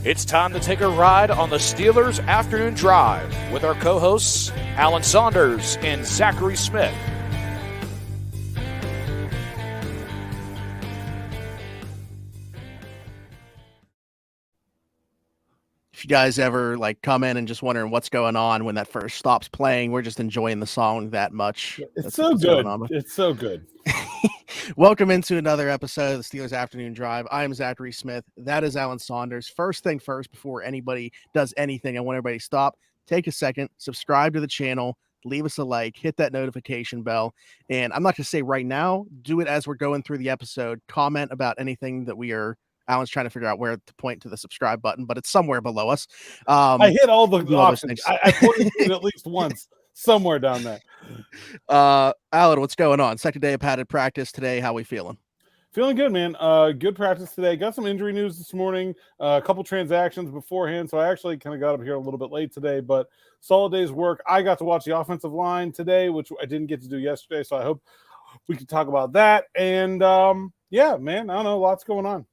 It's time to take a ride on the Steelers Afternoon Drive with our co-hosts, Alan Saunders and Zachary Smith. If you guys ever come in and just wondering what's going on when that first stops playing, we're just enjoying the song that much. It's so good. It's so good. Welcome into another episode of the Steelers Afternoon Drive. I am Zachary Smith. That is Alan Saunders. First thing first, before anybody does anything, I want everybody to stop, take a second, subscribe to the channel, leave us a like, hit that notification bell. And I'm not going to say right now, do it as we're going through the episode. Comment about anything that Alan's trying to figure out where to point to the subscribe button, but it's somewhere below us. I hit all the options. I pointed to it at least once. Somewhere down there. Alan, what's going on? Second day of padded practice today. How we feeling? Feeling good, man. Good practice today. Got some injury news this morning. A couple transactions beforehand, so I actually kind of got up here a little bit late today, but solid day's work. I got to watch the offensive line today, which I didn't get to do yesterday, so I hope we can talk about that. And, yeah, man, I don't know. Lots going on.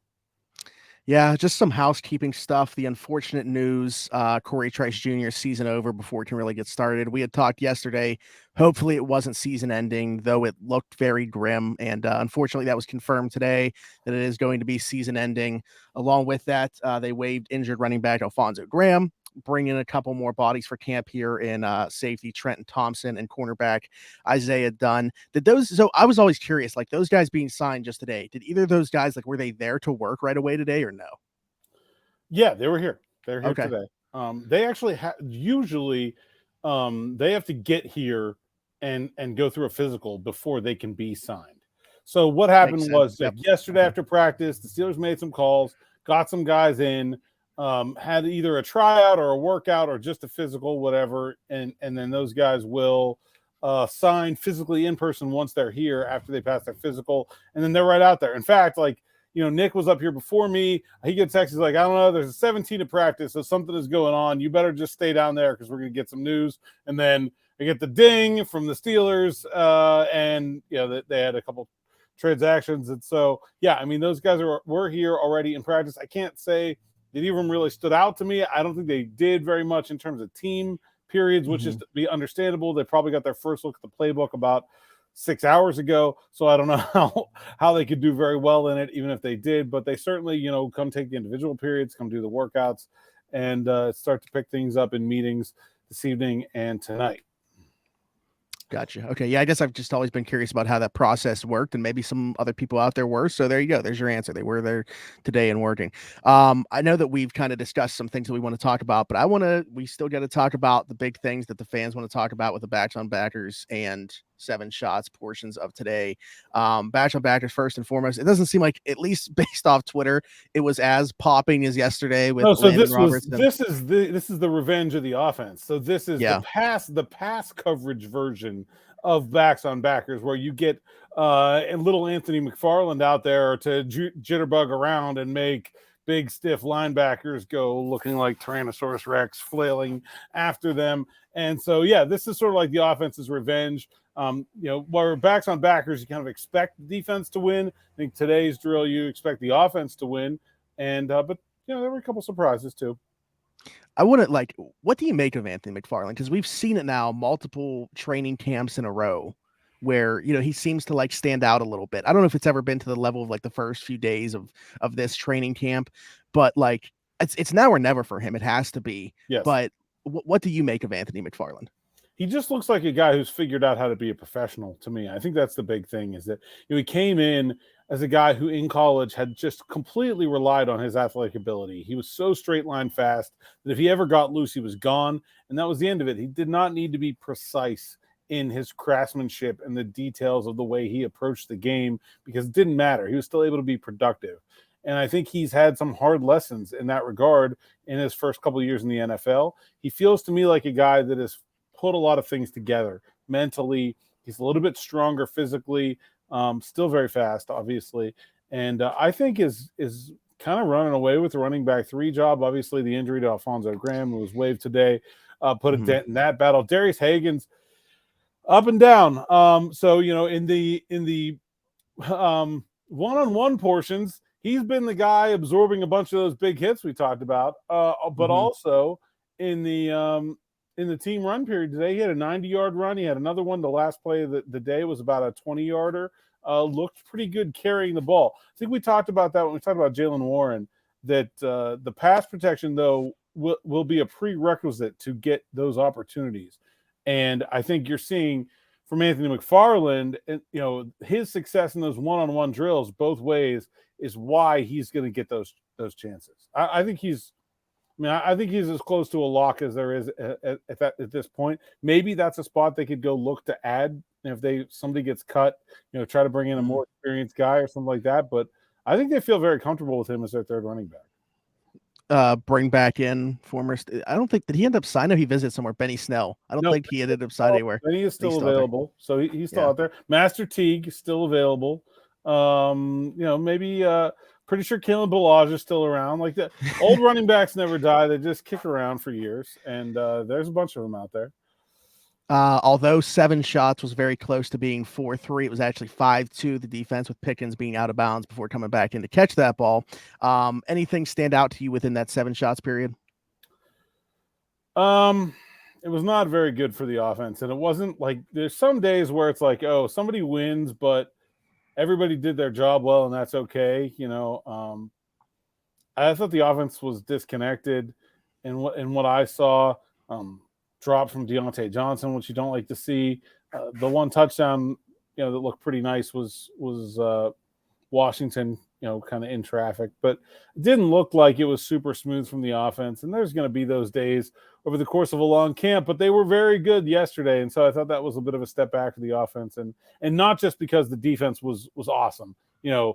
Yeah, just some housekeeping stuff. The unfortunate news, Cory Trice Jr. season over before it can really get started. We had talked yesterday. Hopefully it wasn't season ending, though it looked very grim. And unfortunately, that was confirmed today that it is going to be season ending. Along with that, they waived injured running back Alfonzo Graham, bring in a couple more bodies for camp here in safety Trenton, Thompson, and cornerback Isaiah Dunn. So I was always curious, those guys being signed just today, did either of those guys, were they there to work right away today or no? Yeah, they were here. They're here okay. today. They actually usually they have to get here and go through a physical before they can be signed. So what happened was yesterday after practice, the Steelers made some calls, got some guys in, had either a tryout or a workout or just a physical, whatever, and then those guys will sign physically in person once they're here after they pass their physical, and then they're right out there. In fact, Nick was up here before me. He gets texts like, I don't know, there's a 17 to practice, so something is going on. You better just stay down there because we're going to get some news. And then I get the ding from the Steelers, and they had a couple transactions. And so, those guys were here already in practice. I can't say that either of them really stood out to me. I don't think they did very much in terms of team periods, which is to be understandable. They probably got their first look at the playbook about 6 hours ago. So I don't know how they could do very well in it, even if they did. But they certainly, come take the individual periods, come do the workouts, and start to pick things up in meetings this evening and tonight. Gotcha. Okay. Yeah, I guess I've just always been curious about how that process worked, and maybe some other people out there were. So there you go. There's your answer. They were there today and working. I know that we've kind of discussed some things that we want to talk about, but we still got to talk about the big things that the fans want to talk about with the backs on backers and 7 shots portions of today. Backs on backers first and foremost. It doesn't seem like, at least based off Twitter, it was as popping as yesterday with Robertson. This is the revenge of the offense. So this is the pass coverage version of backs on backers, where you get little Anthony McFarland out there to jitterbug around and make big stiff linebackers go looking like Tyrannosaurus Rex flailing after them. And so, this is sort of like the offense's revenge. Where backs on backers, you kind of expect the defense to win. I think today's drill, you expect the offense to win. And, but there were a couple surprises too. I wouldn't what do you make of Anthony McFarland? Because we've seen it now multiple training camps in a row where, he seems to stand out a little bit. I don't know if it's ever been to the level of the first few days of this training camp, but it's now or never for him. It has to be. Yes. But what do you make of Anthony McFarland? He just looks like a guy who's figured out how to be a professional to me. I think that's the big thing, is that he came in as a guy who in college had just completely relied on his athletic ability. He was so straight line fast that if he ever got loose, he was gone. And that was the end of it. He did not need to be precise in his craftsmanship and the details of the way he approached the game, because it didn't matter. He was still able to be productive. And I think he's had some hard lessons in that regard in his first couple of years in the NFL. He feels to me like a guy that has put a lot of things together mentally. He's a little bit stronger physically, still very fast, obviously. And I think is kind of running away with the running back 3 job. Obviously, the injury to Alfonzo Graham, who was waived today, put a dent in that battle. Darius Hagan's up and down. So, in the one-on-one portions, he's been the guy absorbing a bunch of those big hits we talked about. But also in the team run period today, he had a 90-yard run. He had another one. The last play of the day was about a 20-yarder. Looked pretty good carrying the ball. I think we talked about that when we talked about Jaylen Warren, that the pass protection, though, will be a prerequisite to get those opportunities. And I think you're seeing from Anthony McFarland, his success in those one-on-one drills both ways is why he's going to get those chances. I think he's as close to a lock as there is at this point. Maybe that's a spot they could go look to add if somebody gets cut, try to bring in a more experienced guy or something like that. But I think they feel very comfortable with him as their third running back. Bring back in I don't think, did he end up signing? He visited somewhere. Benny Snell. I don't think he ended up signing anywhere. Benny is still available. So he's still out there. Master Teague is still available. Maybe pretty sure Kalen Ballage is still around. Like the old running backs never die. They just kick around for years. And there's a bunch of them out there. Although 7 shots was very close to being 4-3, it was actually 5-2. The defense with Pickens being out of bounds before coming back in to catch that ball. Anything stand out to you within that 7 shots period? It was not very good for the offense. And it wasn't like there's some days where it's like, oh, somebody wins, but everybody did their job well, and that's okay. I thought the offense was disconnected in what I saw. Drop from Deontay Johnson, which you don't like to see. The one touchdown, that looked pretty nice was Washington, kind of in traffic, but it didn't look like it was super smooth from the offense. And there's going to be those days over the course of a long camp, but they were very good yesterday. And so I thought that was a bit of a step back for the offense, and not just because the defense was awesome. You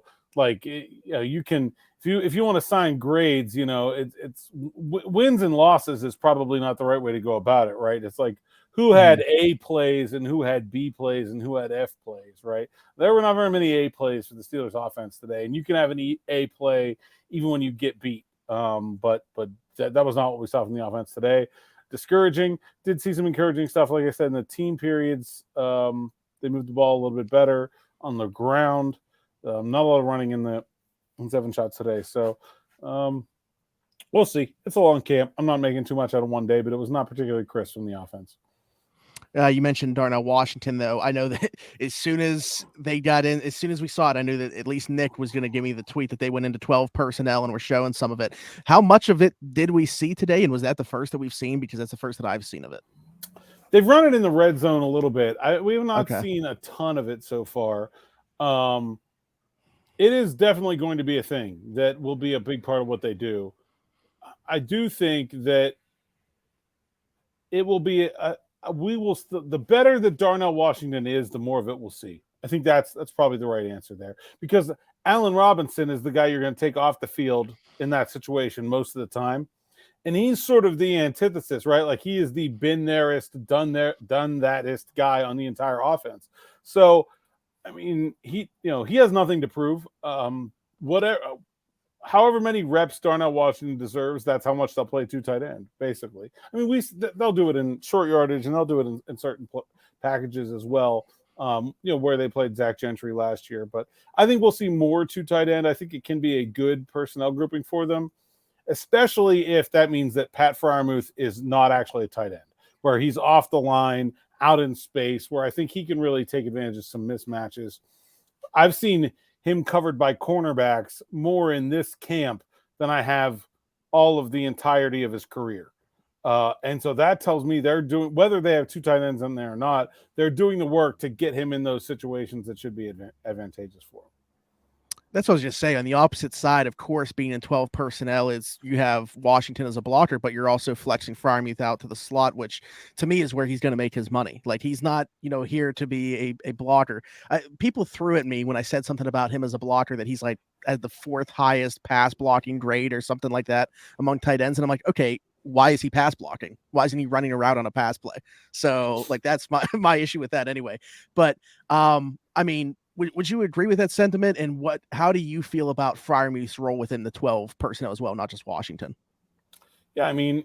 can, if you want to assign grades, it's wins and losses is probably not the right way to go about it, right? It's like who had A plays and who had B plays and who had F plays, right? There were not very many A plays for the Steelers offense today, and you can have an A play even when you get beat. But that was not what we saw from the offense today. Discouraging. Did see some encouraging stuff, like I said, in the team periods. They moved the ball a little bit better on the ground. Not a lot of running in 7 shots today. So we'll see. It's a long camp. I'm not making too much out of one day, but it was not particularly crisp from the offense. You mentioned Darnell Washington, though. I know that as soon as they got in, as soon as we saw it, I knew that at least Nick was going to give me the tweet that they went into 12 personnel and were showing some of it. How much of it did we see today? And was that the first that we've seen? Because that's the first that I've seen of it. They've run it in the red zone a little bit. We have not seen a ton of it so far. It is definitely going to be a thing that will be a big part of what they do. I do think that it will be the better that Darnell Washington is, the more of it we'll see. I think that's probably the right answer there, because Allen Robinson is the guy you're going to take off the field in that situation most of the time. And he's sort of the antithesis, right? Like he is the been thereist, done thatist guy on the entire offense. So, I mean, he has nothing to prove. However many reps Darnell Washington deserves, that's how much they'll play 2 tight end, basically. I mean, they'll do it in short yardage, and they'll do it in certain packages as well, where they played Zach Gentry last year. But I think we'll see more 2 tight end. I think it can be a good personnel grouping for them, especially if that means that Pat Freiermuth is not actually a tight end, where he's off the line, out in space, where I think he can really take advantage of some mismatches. I've seen him covered by cornerbacks more in this camp than I have all of the entirety of his career. And so that tells me they're doing, whether they have 2 tight ends in there or not, they're doing the work to get him in those situations that should be advantageous for him. That's what I was just saying. On the opposite side, of course, being in 12 personnel is you have Washington as a blocker, but you're also flexing Freiermuth out to the slot, which to me is where he's going to make his money. Like he's not, here to be a blocker. People threw at me when I said something about him as a blocker, that he's like at the 4th highest pass blocking grade or something like that among tight ends. And I'm like, okay, why is he pass blocking? Why isn't he running a route on a pass play? So like, that's my issue with that anyway. But I mean, would you agree with that sentiment? And how do you feel about Freiermuth's role within the 12 personnel as well, not just Washington? Yeah, I mean,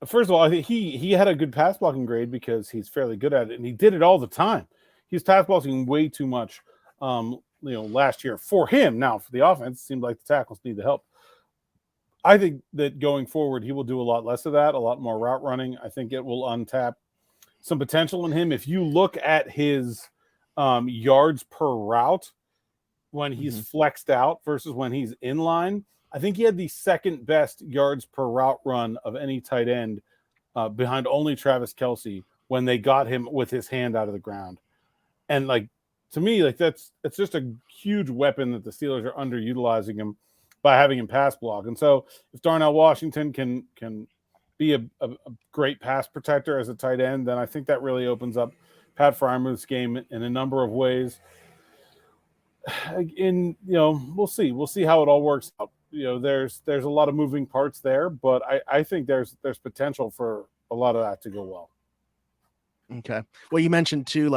first of all, I think he had a good pass blocking grade because he's fairly good at it, and he did it all the time. He's pass blocking way too much last year for him. Now for the offense, it seemed like the tackles need the help. I think that going forward, he will do a lot less of that, a lot more route running. I think it will untap some potential in him. If you look at his yards per route when he's flexed out versus when he's in line, I think he had the second best yards per route run of any tight end behind only Travis Kelce when they got him with his hand out of the ground. And to me, it's just a huge weapon that the Steelers are underutilizing him by having him pass block. And so if Darnell Washington can be a great pass protector as a tight end, then I think that really opens up Pat Freiermuth's game in a number of ways. We'll see how it all works out. There's a lot of moving parts there, but I think there's potential for a lot of that to go well. Okay. Well, you mentioned too,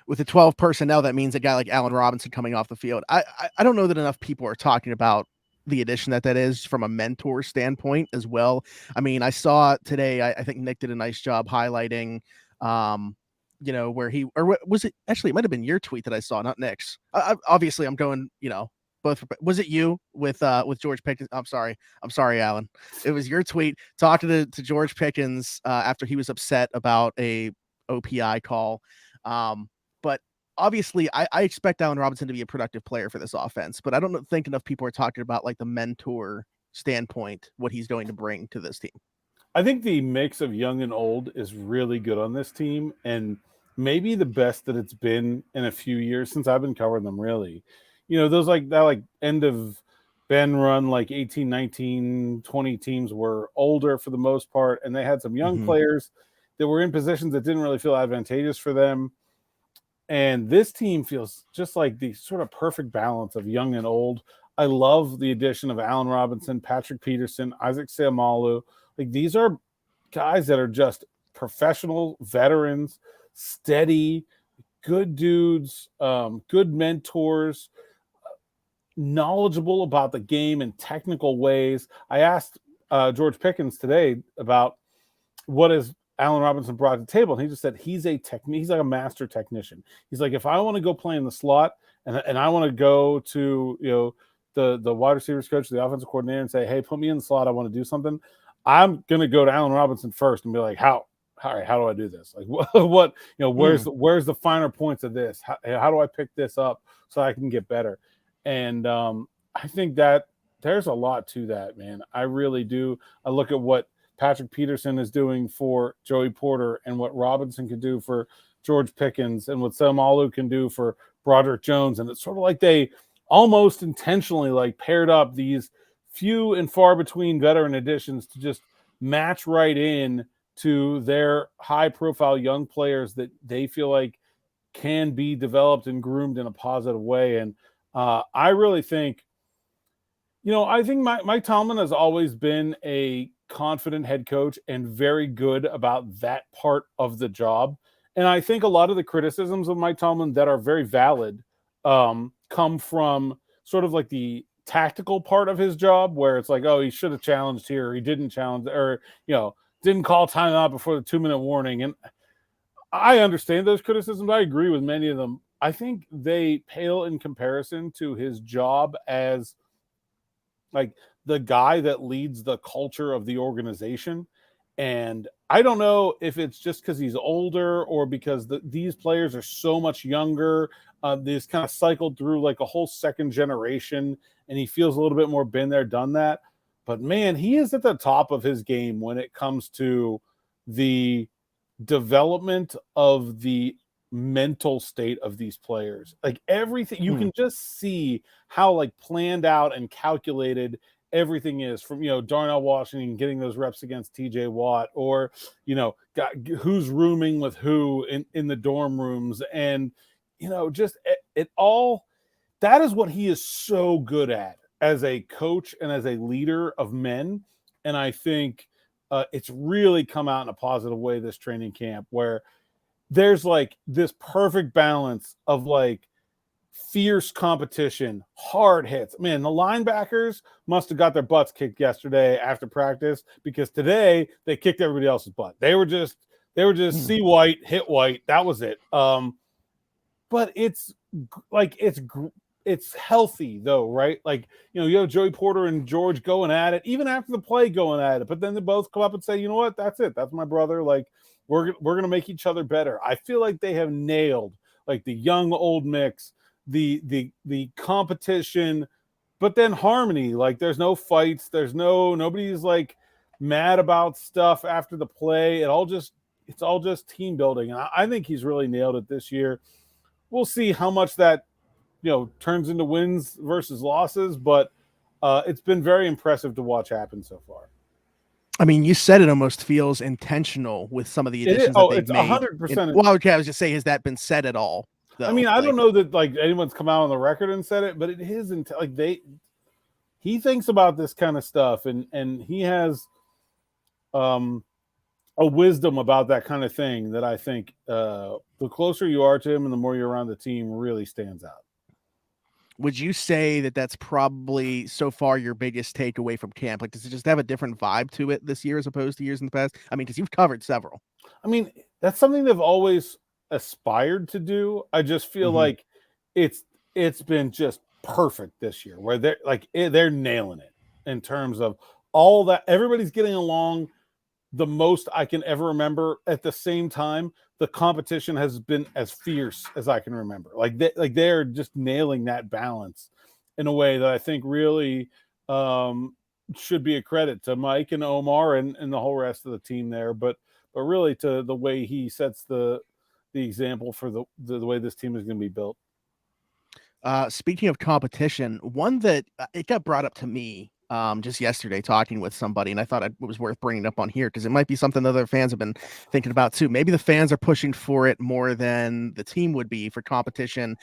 with the 12 personnel, that means a guy like Allen Robinson coming off the field. I don't know that enough people are talking about the addition that is from a mentor standpoint as well. I mean, I saw today, I think Nick did a nice job highlighting, where was it actually, it might've been your tweet that I saw, not Nick's. Obviously I'm going, both. Was it you with George Pickens? I'm sorry, Alan. It was your tweet talking to George Pickens after he was upset about a OPI call. But obviously I expect Allen Robinson to be a productive player for this offense, but I don't think enough people are talking about the mentor standpoint, what he's going to bring to this team. I think the mix of young and old is really good on this team, and maybe the best that it's been in a few years since I've been covering them, really. Those end of Ben run, 18, 19, 20 teams were older for the most part, and they had some young players that were in positions that didn't really feel advantageous for them. And this team feels just like the sort of perfect balance of young and old. I love the addition of Allen Robinson, Patrick Peterson, Isaac Seumalo. These are guys that are just professional veterans, steady, good dudes, good mentors, knowledgeable about the game in technical ways. I asked George Pickens today about what is Allen Robinson brought to the table, and he just said he's like a master technician. He's like, if I want to go play in the slot and I want to go to the wide receivers coach, the offensive coordinator, and say, hey, put me in the slot, I want to do something, I'm gonna go to Allen Robinson first and be like, how do I do this? Where's the finer points of this? How do I pick this up so I can get better? And I think that there's a lot to that, man. I really do. I look at what Patrick Peterson is doing for Joey Porter and what Robinson can do for George Pickens and what Seumalo can do for Broderick Jones. And it's sort of like they almost intentionally paired up these few and far between veteran additions to just match right in to their high profile young players that they feel like can be developed and groomed in a positive way. And I really think, I think Mike Tomlin has always been a confident head coach and very good about that part of the job. And I think a lot of the criticisms of Mike Tomlin that are very valid come from sort of the tactical part of his job, where it's he should have challenged here, he didn't challenge, or didn't call timeout before the 2-minute warning. And I understand those criticisms. I agree with many of them. I think they pale in comparison to his job as the guy that leads the culture of the organization. And I don't know if it's just because he's older or because these players are so much younger. They've kind of cycled through a whole second generation, and he feels a little bit more been there, done that. But man, he is at the top of his game when it comes to the development of the mental state of these players. Everything, you can just see how planned out and calculated everything is, from Darnell Washington getting those reps against TJ Watt, or who's rooming with who in the dorm rooms, and just it all. That is what he is so good at as a coach and as a leader of men. And I think it's really come out in a positive way this training camp, where there's this perfect balance of fierce competition, hard hits. Man, the linebackers must have got their butts kicked yesterday after practice, because today they kicked everybody else's butt. They were just see white, hit white. That was it. but it's healthy though, right? Like, you have Joey Porter and George going at it, even after the play going at it, but then they both come up and say, you know what, that's it. That's my brother. Like, we're going to make each other better. I feel like they have nailed like the young old mix, the competition, but then harmony. Like, there's no fights. Nobody's like mad about stuff after the play. It's all just team building. And I think he's really nailed it this year. We'll see how much that, turns into wins versus losses, but it's been very impressive to watch happen so far. I mean, you said it almost feels intentional with some of the additions that they've made. 100%. Well, okay, I was just saying, has that been said at all? Though? I mean, I don't know that like anyone's come out on the record and said it, but it is he thinks about this kind of stuff, and he has a wisdom about that kind of thing that I think the closer you are to him and the more you're around the team really stands out. Would you say that that's probably so far your biggest takeaway from camp? Like, does it just have a different vibe to it this year as opposed to years in the past? I mean, because you've covered several. I mean, that's something they've always aspired to do. I just feel like it's been just perfect this year, where they're nailing it in terms of all that. Everybody's getting along the most I can ever remember. At the same time, the competition has been as fierce as I can remember. They're just nailing that balance in a way that I think really should be a credit to Mike and Omar and the whole rest of the team there, but really to the way he sets the example for the way this team is going to be built. Speaking of competition, one that it got brought up to me just yesterday talking with somebody, and I thought it was worth bringing up on here because it might be something that other fans have been thinking about too. Maybe the fans are pushing for it more than the team would be for competition.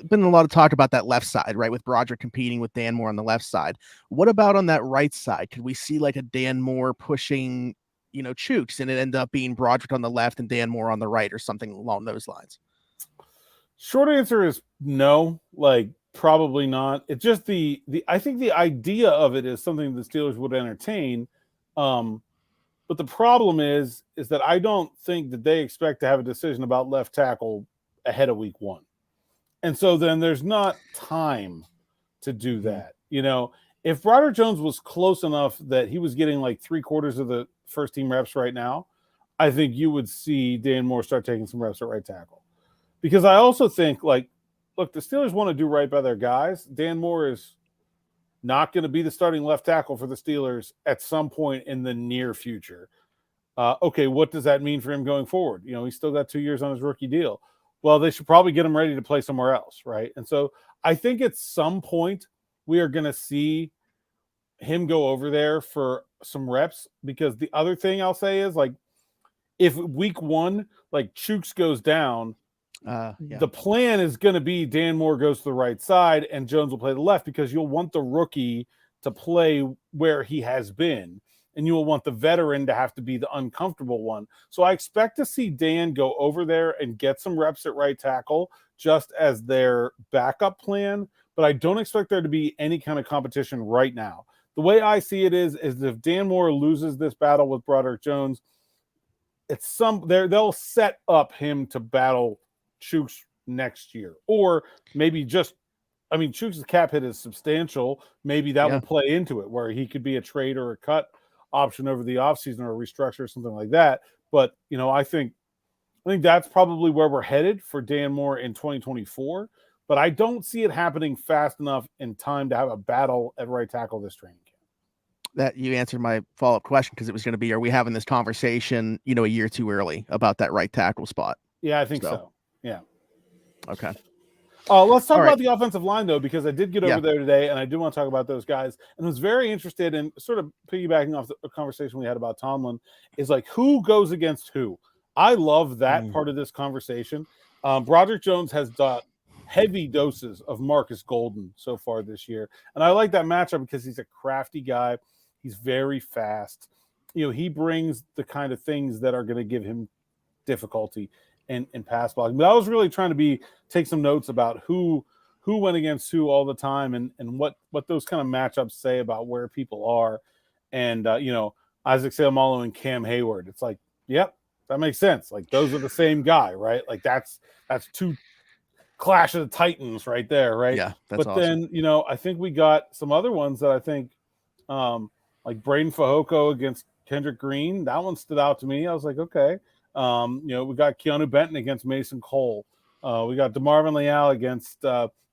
Been a lot of talk about that left side, right? With Broderick competing with Dan Moore on the left side. What about on that right side? Could we see like a Dan Moore pushing, Chuks, and it end up being Broderick on the left and Dan Moore on the right, or something along those lines? Short answer is no. Probably not. It's just I think the idea of it is something the Steelers would entertain. But the problem is that I don't think that they expect to have a decision about left tackle ahead of week 1. And so then there's not time to do that. If Broderick Jones was close enough that he was getting like 3/4 of the first team reps right now, I think you would see Dan Moore start taking some reps at right tackle. Because I also think, look, the Steelers want to do right by their guys. Dan Moore is not going to be the starting left tackle for the Steelers at some point in the near future. Okay, what does that mean for him going forward? He's still got 2 years on his rookie deal. Well, they should probably get him ready to play somewhere else, right? And so I think at some point we are going to see him go over there for some reps, because the other thing I'll say is, if week 1, Chuks goes down, the plan is going to be Dan Moore goes to the right side and Jones will play the left, because you'll want the rookie to play where he has been, and you will want the veteran to have to be the uncomfortable one. So I expect to see Dan go over there and get some reps at right tackle just as their backup plan, but I don't expect there to be any kind of competition right now. The way I see it is if Dan Moore loses this battle with Broderick Jones, they'll set up him to battle Chuks next year, or maybe Chuks' cap hit is substantial. Maybe that will play into it, where he could be a trade or a cut option over the offseason, or a restructure or something like that. But I think that's probably where we're headed for Dan Moore in 2024. But I don't see it happening fast enough in time to have a battle at right tackle this training camp. That you answered my follow-up question, because it was going to be, are we having this conversation, a year too early about that right tackle spot? Yeah, I think so. Yeah. Okay. Let's talk about the offensive line, though, because I did get over there today, and I do want to talk about those guys. And was very interested in sort of piggybacking off the conversation we had about Tomlin, is who goes against who. I love that part of this conversation. Broderick Jones has got heavy doses of Marcus Golden so far this year, and I like that matchup because he's a crafty guy. He's very fast. He brings the kind of things that are going to give him difficulty in pass blocking. But I was really trying to take some notes about who went against who all the time, and what those kind of matchups say about where people are. And Isaac Seumalo and Cam Hayward, it's yep, that makes sense. Those are the same guy, right? That's two clash of the Titans right there, right? Yeah, that's but awesome. then, I think we got some other ones that I think like Braden Fehoko against Kendrick Green. That one stood out to me. I was like, okay. We got Keanu Benton against Mason Cole. We got DeMarvin Leal against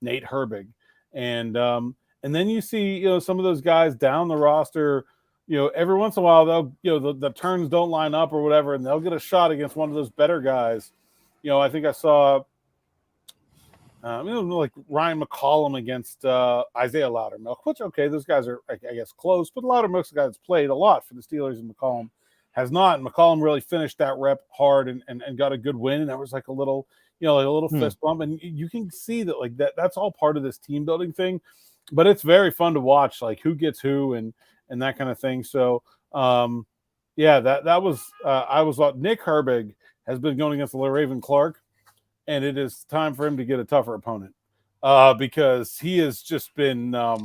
Nate Herbig. And then you see, some of those guys down the roster, every once in a while they'll, the turns don't line up or whatever, and they'll get a shot against one of those better guys. I think I saw like Ryan McCollum against Isaiah Loudermilk, which, okay, those guys are, I guess, close, but Loudermilk's a guy that's played a lot for the Steelers, and McCollum has not. And McCollum really finished that rep hard and got a good win, and that was like a little, fist bump. And you can see that, like, that's all part of this team building thing, but it's very fun to watch, like, who gets who and that kind of thing. So, that was I was Nick Herbig has been going against LaRaven Clark, and it is time for him to get a tougher opponent because he has just been I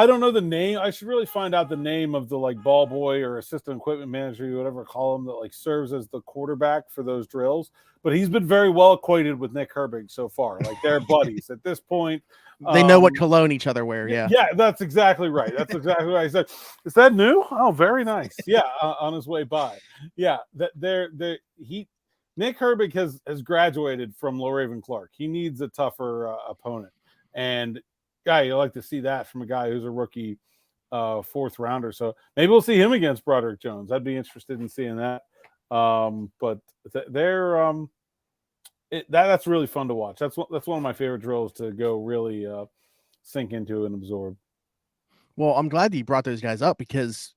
don't know the name. I should really find out the name of the, like, ball boy or assistant equipment manager, whatever call him, that, like, serves as the quarterback for those drills. But he's been very well acquainted with Nick Herbig so far. Like, they're buddies at this point. They know what cologne each other wear. Yeah. Yeah, that's exactly right. That's exactly what I said. Is that new? Oh, very nice. Yeah, on his way by. Yeah, Nick Herbig has graduated from LaRaven Clark. He needs a tougher opponent. And, you like to see that from a guy who's a rookie fourth rounder. So maybe we'll see him against Broderick Jones. I'd be interested in seeing that. But that's really fun to watch. That's one of my favorite drills to go really sink into and absorb. Well, I'm glad that you brought those guys up because,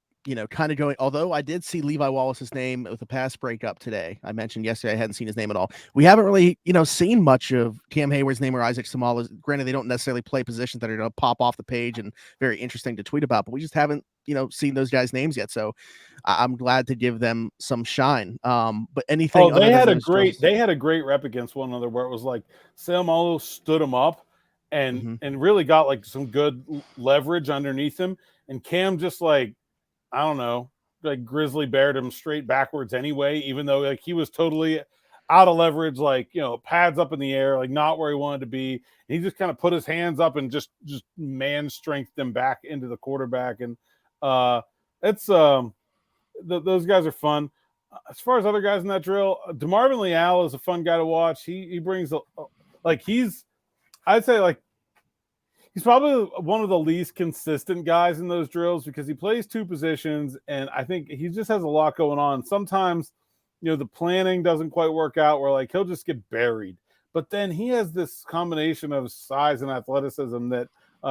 kind of going, although I did see Levi Wallace's name with a pass breakup today. I mentioned yesterday I hadn't seen his name at all. We haven't really, seen much of Cam Hayward's name or Isaac Seumalo. Granted, they don't necessarily play positions that are going to pop off the page and very interesting to tweet about, but we just haven't, seen those guys' names yet. So I'm glad to give them some shine. But anything they had a great rep against one another where it was like Seumalo stood him up and really got, like, some good leverage underneath him, and Cam just, like, I don't know, like, grizzly beared him straight backwards anyway, even though, like, he was totally out of leverage, like, pads up in the air, like, not where he wanted to be. And he just kind of put his hands up and just man strengthened them back into the quarterback. And those guys are fun. As far as other guys in that drill, DeMarvin Leal is a fun guy to watch. He brings I'd say, like, he's probably one of the least consistent guys in those drills because he plays two positions, and I think he just has a lot going on. Sometimes, the planning doesn't quite work out where, like, he'll just get buried. But then he has this combination of size and athleticism that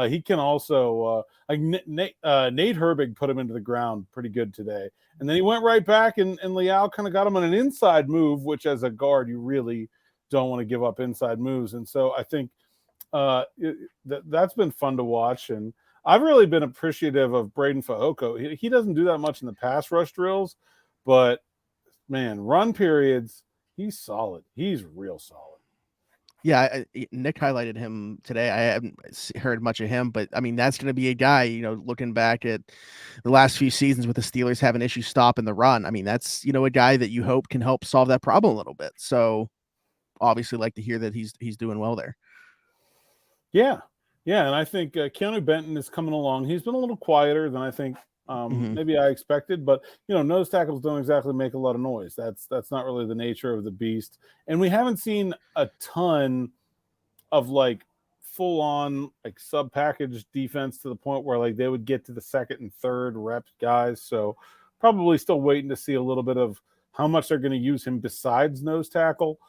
he can also Nate Herbig put him into the ground pretty good today. And then he went right back, and Leal kind of got him on an inside move, which as a guard, you really don't want to give up inside moves. And so I think that's been fun to watch, and I've really been appreciative of Braden Fehoko. He doesn't do that much in the pass rush drills, but man, run periods, he's solid. He's real solid. Yeah, Nick highlighted him today. I haven't heard much of him, but I mean, that's going to be a guy, looking back at the last few seasons with the Steelers having issues stopping the run. I mean, that's, a guy that you hope can help solve that problem a little bit. So obviously like to hear that he's doing well there. Yeah. And I think Keanu Benton is coming along. He's been a little quieter than I think maybe I expected, but nose tackles don't exactly make a lot of noise. That's not really the nature of the beast. And we haven't seen a ton of, like, full on, like, sub package defense to the point where, like, they would get to the second and third rep guys. So probably still waiting to see a little bit of how much they're going to use him besides nose tackle.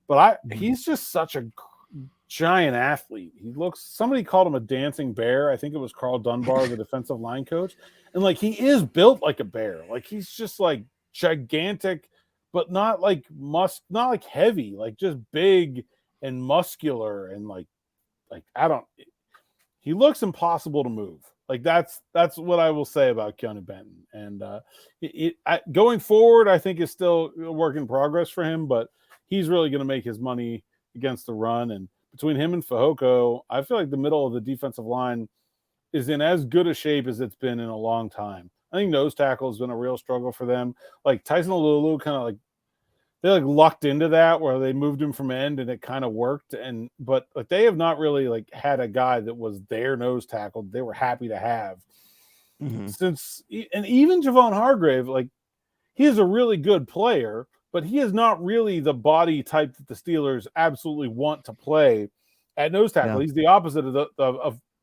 But he's just such a giant athlete. Somebody called him a dancing bear. I think it was Carl Dunbar, the defensive line coach. And, like, he is built like a bear. Like, he's just, like, gigantic, but not like not like heavy, like just big and muscular and like he looks impossible to move. Like that's what I will say about Keanu Benton. And going forward, I think is still a work in progress for him, but he's really going to make his money against the run. And between him and Fehoko, I feel like the middle of the defensive line is in as good a shape as it's been in a long time. I think nose tackle has been a real struggle for them. Like Tyson Alulu, kind of like lucked into that where they moved him from end and it kind of worked. But they have not really like had a guy that was their nose tackle they were happy to have since. And even Javon Hargrave, like, he is a really good player, but he is not really the body type that the Steelers absolutely want to play at nose tackle. He's the opposite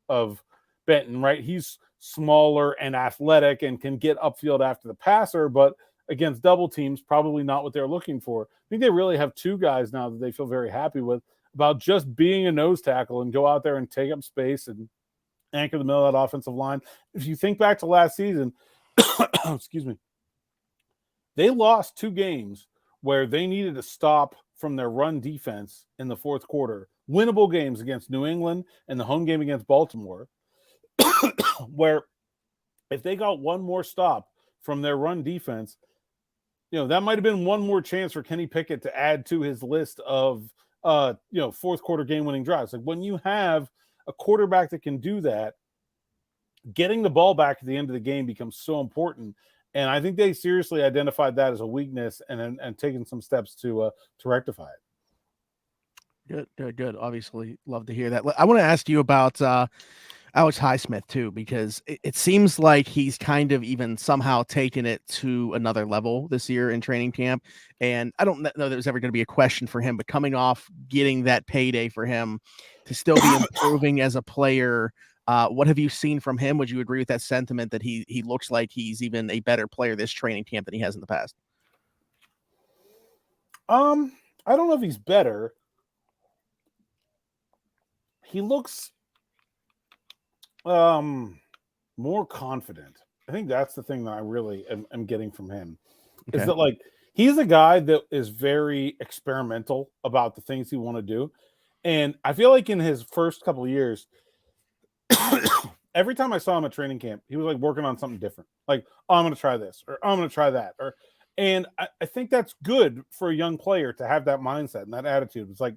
of Benton, right? He's smaller and athletic and can get upfield after the passer, but against double teams, probably not what they're looking for. I think they really have two guys now that they feel very happy with about just being a nose tackle and go out there and take up space and anchor the middle of that offensive line. If you think back to last season, excuse me, they lost 2 games where they needed to stop from their run defense in the fourth quarter. Winnable games against New England and the home game against Baltimore, where if they got one more stop from their run defense, that might have been one more chance for Kenny Pickett to add to his list of, fourth quarter game-winning drives. Like, when you have a quarterback that can do that, getting the ball back at the end of the game becomes so important. And I think they seriously identified that as a weakness and taken some steps to rectify it. Good. Obviously, love to hear that. I want to ask you about Alex Highsmith too, because it seems like he's kind of even somehow taken it to another level this year in training camp. And I don't know there's ever going to be a question for him, but coming off getting that payday for him to still be improving as a player, what have you seen from him? Would you agree with that sentiment that he looks like he's even a better player this training camp than he has in the past? I don't know if he's better. He looks more confident. I think that's the thing that I really am getting from him. Okay. Is that, like, he's a guy that is very experimental about the things he want to do. And I feel like in his first couple of years, every time I saw him at training camp, he was like working on something different. Like, oh, I'm going to try this, or I'm going to try that. And I think that's good for a young player to have that mindset and that attitude. It's like,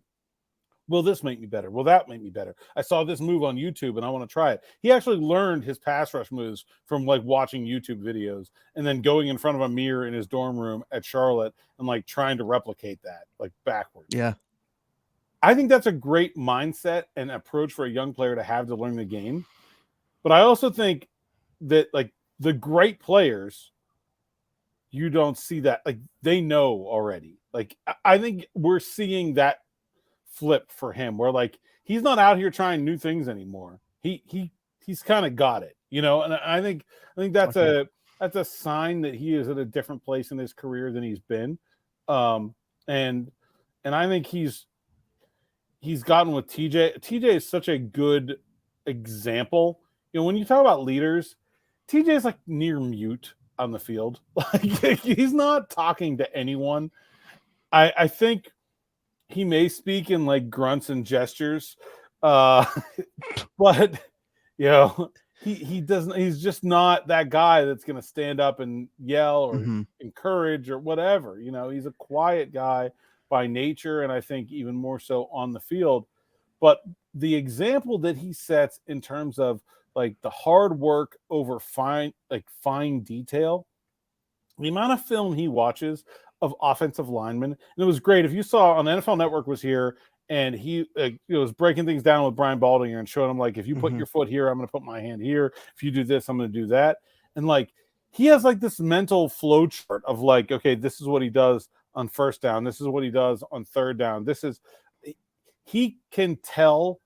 will this make me better? Will that make me better? I saw this move on YouTube and I want to try it. He actually learned his pass rush moves from like watching YouTube videos and then going in front of a mirror in his dorm room at Charlotte and like trying to replicate that like backwards. Yeah. I think that's a great mindset and approach for a young player to have to learn the game. But I also think that like the great players, you don't see that. Like, they know already. Like, I think we're seeing that flip for him where like he's not out here trying new things anymore. He's kind of got it, and I think that's okay. That's a sign that he is at a different place in his career than he's been. And I think he's gotten with TJ. TJ is such a good example. When you talk about leaders, TJ is like near mute on the field. Like, he's not talking to anyone. I think he may speak in like grunts and gestures, but he doesn't. He's just not that guy that's going to stand up and yell or encourage or whatever. He's a quiet guy by nature, and I think even more so on the field. But the example that he sets in terms of like the hard work over fine detail, the amount of film he watches of offensive linemen. And it was great. If you saw on the NFL Network was here and he was breaking things down with Brian Baldinger and showing him like, if you put your foot here, I'm going to put my hand here. If you do this, I'm going to do that. And like, he has like this mental flow chart of like, okay, this is what he does on first down. This is what he does on third down. He can tell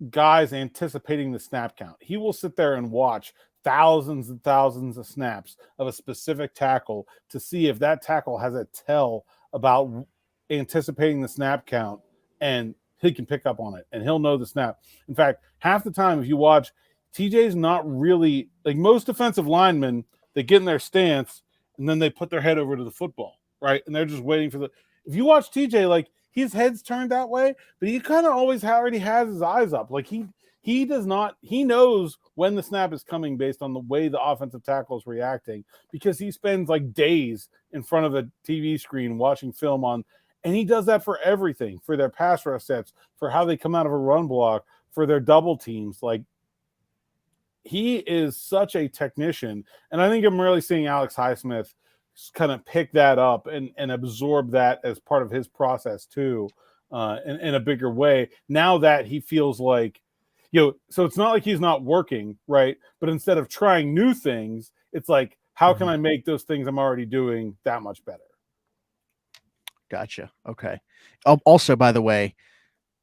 guys anticipating the snap count. He will sit there and watch thousands and thousands of snaps of a specific tackle to see if that tackle has a tell about anticipating the snap count, and he can pick up on it and he'll know the snap. In fact, half the time, if you watch, TJ's not really like most defensive linemen. They get in their stance and then they put their head over to the football, right? And they're just waiting for if you watch TJ, like his head's turned that way, but he kind of always already has his eyes up. Like he does not, he knows when the snap is coming based on the way the offensive tackle is reacting, because he spends like days in front of a TV screen watching film on, and he does that for everything, for their pass rush sets, for how they come out of a run block, for their double teams. Like, he is such a technician. And I think I'm really seeing Alex Highsmith kind of pick that up and absorb that as part of his process too, in a bigger way. Now that he feels like, so it's not like he's not working, right? But instead of trying new things, it's like, how can I make those things I'm already doing that much better? Gotcha. Okay. Also, by the way,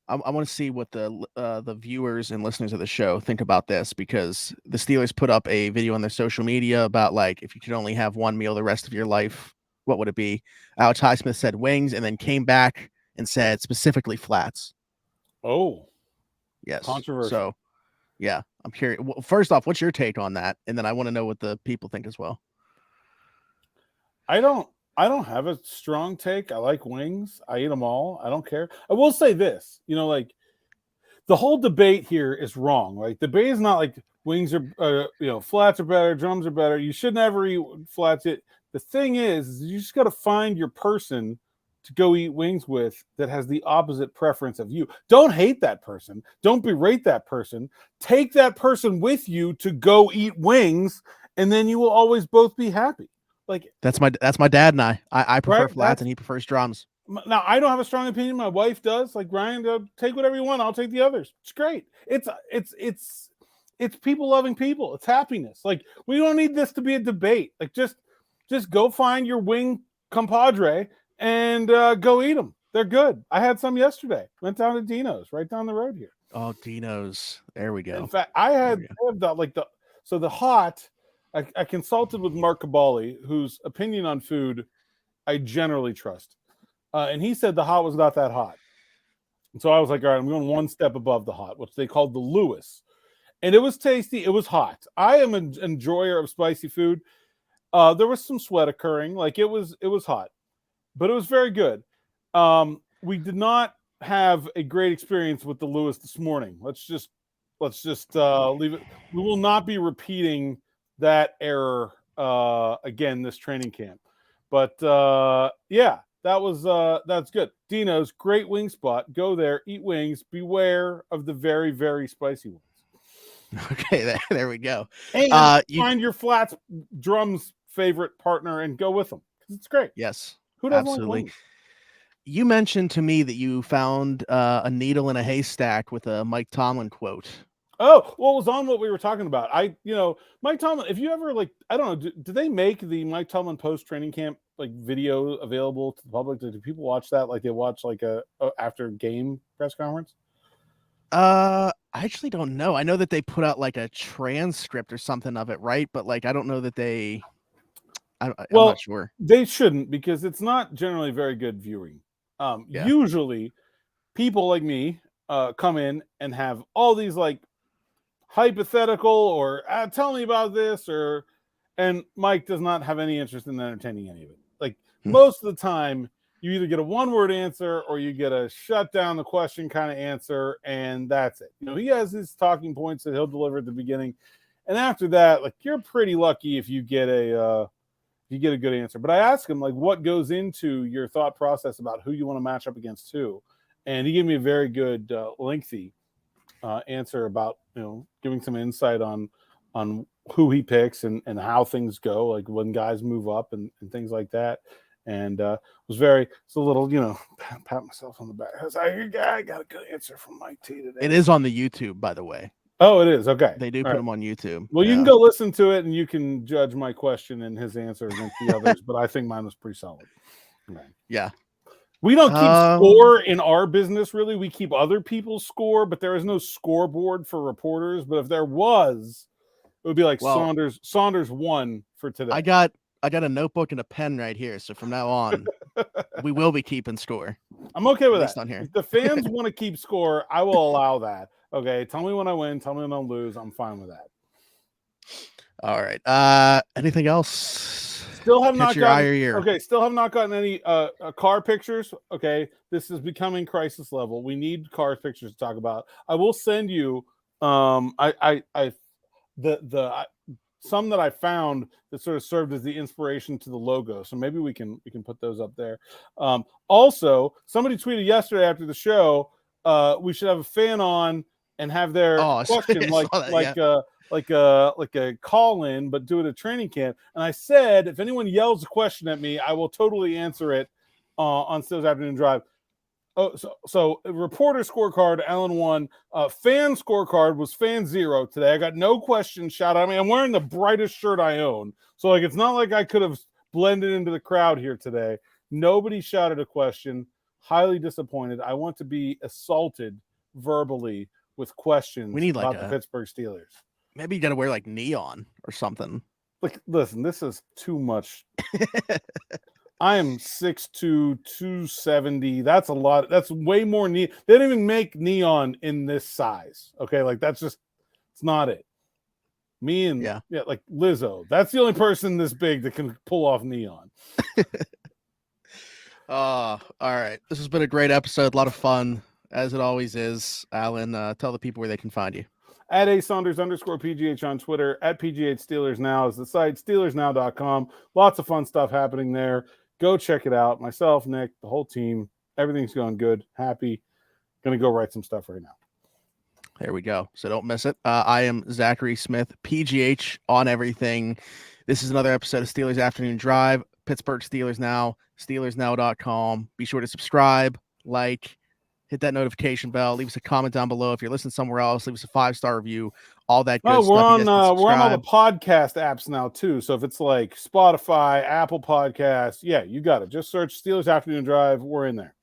I want to see what the viewers and listeners of the show think about this, because the Steelers put up a video on their social media about, like, if you could only have one meal the rest of your life, what would it be? Alex Highsmith said wings, and then came back and said specifically flats. Oh, yes. Controversial. So, yeah, I'm curious. Well, first off, what's your take on that? And then I want to know what the people think as well. I don't have a strong take. I like wings. I eat them all. I don't care. I will say this, like, the whole debate here is wrong. Like, the debate is not like wings are, flats are better, drums are better. You should never eat flats. The thing is you just got to find your person to go eat wings with that has the opposite preference of you. Don't hate that person. Don't berate that person. Take that person with you to go eat wings, and then you will always both be happy. Like, that's my dad and I prefer flats and he prefers drums. Now, I don't have a strong opinion. My wife does. Like, Ryan, take whatever you want. I'll take the others. It's great. It's people loving people. It's happiness. Like, we don't need this to be a debate. Like, just go find your wing compadre and go eat them. They're good. I had some yesterday. Went down to Dino's right down the road here. Oh, Dino's. There we go. In fact, I had the hot. I consulted with Mark Cabali, whose opinion on food I generally trust. And he said the hot was not that hot. And so I was like, all right, I'm going one step above the hot, which they called the Lewis. And it was tasty. It was hot. I am an enjoyer of spicy food. There was some sweat occurring. Like, it was hot, but it was very good. We did not have a great experience with the Lewis this morning. Let's just leave it. We will not be repeating that error again this training camp. But yeah, that's good. Dino's, great wing spot. Go there, eat wings. Beware of the very, very spicy ones. Okay, there we go. And find your flats drums favorite partner and go with them, because it's great. Yes, who doesn't absolutely. Like wings? You mentioned to me that you found a needle in a haystack with a Mike Tomlin quote. Oh, well, it was on what we were talking about. Mike Tomlin, if you ever, like, I don't know, do they make the Mike Tomlin post training camp like video available to the public? Do people watch that? Like, they watch like a after game press conference? I actually don't know. I know that they put out like a transcript or something of it, right? But like, I don't know that they. I'm not sure. They shouldn't, because it's not generally very good viewing. Usually, people like me come in and have all these like hypothetical or tell me about this, and Mike does not have any interest in entertaining any of it. Like, most of the time, you either get a one-word answer or you get a shut down the question kind of answer, and that's it. He has his talking points that he'll deliver at the beginning, and after that, like, you're pretty lucky if you get a good answer. But I asked him, like, what goes into your thought process about who you want to match up against who, and he gave me a very good lengthy answer about giving some insight on who he picks and how things go, like when guys move up and things like that. And it's a little, pat myself on the back. I was like, I got a good answer from Mike T today. It is on the YouTube, by the way. Oh, it is. Okay. They do put them on YouTube. Well, you can go listen to it and you can judge my question and his answer against the others, but I think mine was pretty solid. Right. Yeah. We don't keep score in our business, really. We keep other people's score, but there is no scoreboard for reporters. But if there was, it would be like Saunders won for today. I got a notebook and a pen right here. So from now on, we will be keeping score. I'm okay with that. On here. If the fans want to keep score, I will allow that. Okay, tell me when I win. Tell me when I lose. I'm fine with that. All right. Anything else? Still have not gotten any car pictures. Okay, this is becoming crisis level. We need car pictures to talk about. I will send you some that I found that sort of served as the inspiration to the logo. So maybe we can put those up there. Also, somebody tweeted yesterday after the show, we should have a fan on and have their question a call in, but do it at training camp. And I said, if anyone yells a question at me, I will totally answer it on Steelers Afternoon Drive. Oh, so reporter scorecard, Allen 1. Fan scorecard was fan 0 today. I got no questions shot at me. I'm wearing the brightest shirt I own, so like it's not like I could have blended into the crowd here today. Nobody shouted a question. Highly disappointed. I want to be assaulted verbally with questions We need about the Pittsburgh Steelers. Maybe you got to wear like neon or something. Like, listen, this is too much. I am 6'2", 270. That's a lot. That's way more neon. They don't even make neon in this size. Okay, like that's just it's not it. Me and like Lizzo. That's the only person this big that can pull off neon. All right. This has been a great episode. A lot of fun, as it always is. Alan, tell the people where they can find you. At @Saunders_PGH on Twitter. At PGH Steelers Now is the site. SteelersNow.com. Lots of fun stuff happening there. Go check it out. Myself, Nick, the whole team. Everything's going good. Happy. Going to go write some stuff right now. There we go. So don't miss it. I am Zachary Smith, PGH on everything. This is another episode of Steelers Afternoon Drive. Pittsburgh Steelers Now, SteelersNow.com. Be sure to subscribe, like, hit that notification bell, leave us a comment down below. If you're listening somewhere else, leave us a 5-star review, all that good stuff. We're on all the podcast apps now too. So if it's like Spotify, Apple Podcasts, you got it. Just search Steelers Afternoon Drive. We're in there.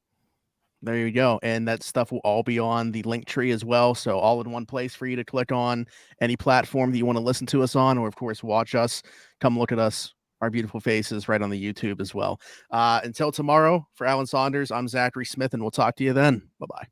There you go. And that stuff will all be on the link tree as well. So all in one place for you to click on any platform that you want to listen to us on, or of course, watch us. Come look at us, our beautiful faces right on the YouTube as well. Until tomorrow, for Alan Saunders, I'm Zachary Smith, and we'll talk to you then. Bye-bye.